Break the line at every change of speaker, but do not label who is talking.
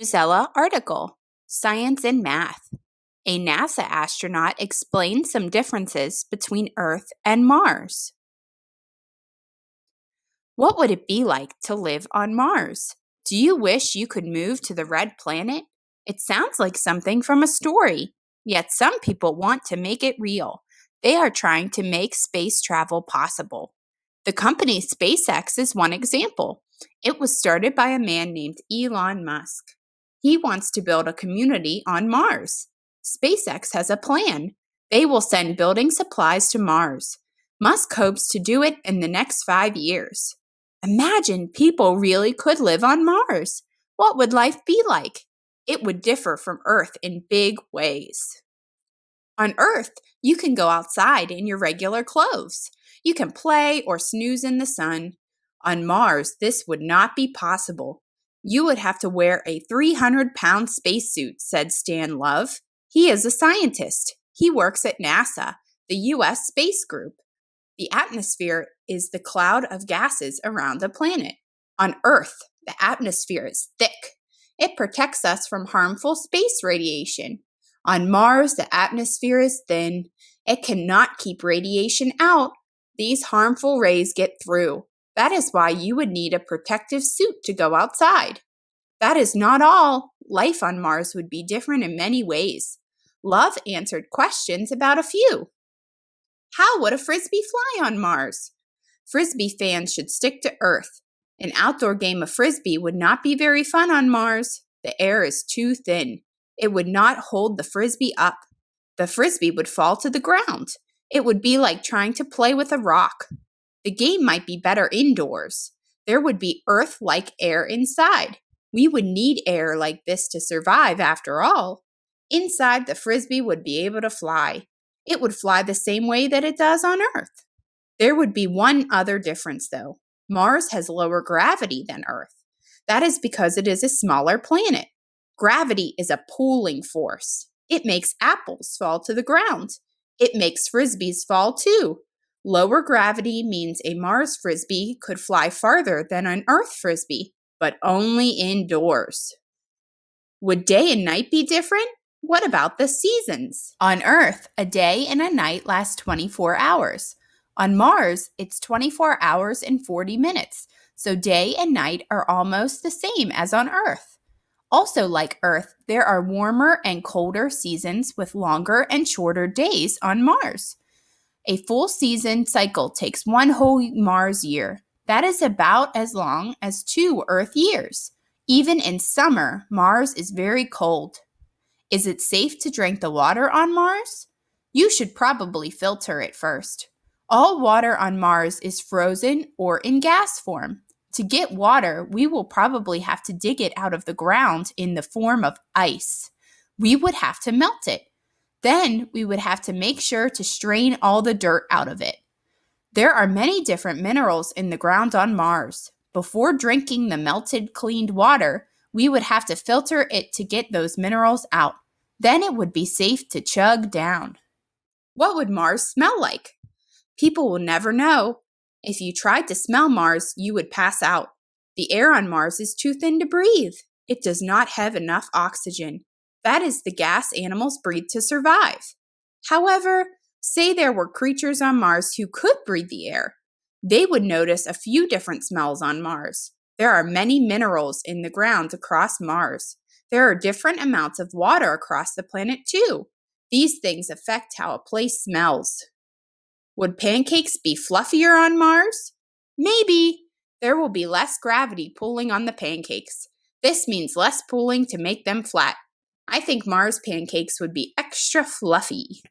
NewsELA article, Science and Math. A NASA astronaut explains some differences between Earth and Mars. What would it be like to live on Mars? Do you wish you could move to the red planet? It sounds like something from a story, yet some people want to make it real. They are trying to make space travel possible. The company SpaceX is one example. It was started by a man named Elon Musk. He wants to build a community on Mars. SpaceX has a plan. They will send building supplies to Mars. Musk hopes to do it in the next 5 years. Imagine people really could live on Mars. What would life be like? It would differ from Earth in big ways. On Earth, you can go outside in your regular clothes. You can play or snooze in the sun. On Mars, this would not be possible. You would have to wear a 300-pound spacesuit, said Stan Love. He is a scientist. He works at NASA, the U.S. Space Group. The atmosphere is the cloud of gases around the planet. On Earth, the atmosphere is thick. It protects us from harmful space radiation. On Mars, the atmosphere is thin. It cannot keep radiation out. These harmful rays get through. That is why you would need a protective suit to go outside. That is not all. Life on Mars would be different in many ways. Love answered questions about a few. How would a frisbee fly on Mars? Frisbee fans should stick to Earth. An outdoor game of frisbee would not be very fun on Mars. The air is too thin. It would not hold the frisbee up. The frisbee would fall to the ground. It would be like trying to play with a rock. The game might be better indoors. There would be Earth-like air inside. We would need air like this to survive after all. Inside, the frisbee would be able to fly. It would fly the same way that it does on Earth. There would be one other difference, though. Mars has lower gravity than Earth. That is because it is a smaller planet. Gravity is a pulling force. It makes apples fall to the ground. It makes frisbees fall too. Lower gravity means a Mars frisbee could fly farther than an Earth frisbee, but only indoors. Would day and night be different? What about the seasons? On Earth, a day and a night last 24 hours. On Mars, it's 24 hours and 40 minutes, so day and night are almost the same as on Earth. Also, like Earth, there are warmer and colder seasons with longer and shorter days on Mars. A full season cycle takes one whole Mars year. That is about as long as 2 Earth years. Even in summer, Mars is very cold. Is it safe to drink the water on Mars? You should probably filter it first. All water on Mars is frozen or in gas form. To get water, we will probably have to dig it out of the ground in the form of ice. We would have to melt it. Then we would have to make sure to strain all the dirt out of it. There are many different minerals in the ground on Mars. Before drinking the melted, cleaned water, we would have to filter it to get those minerals out. Then it would be safe to chug down. What would Mars smell like? People will never know. If you tried to smell Mars, you would pass out. The air on Mars is too thin to breathe. It does not have enough oxygen. That is the gas animals breathe to survive. However, say there were creatures on Mars who could breathe the air. They would notice a few different smells on Mars. There are many minerals in the ground across Mars. There are different amounts of water across the planet too. These things affect how a place smells. Would pancakes be fluffier on Mars? Maybe. There will be less gravity pulling on the pancakes. This means less pulling to make them flat. I think Mars pancakes would be extra fluffy.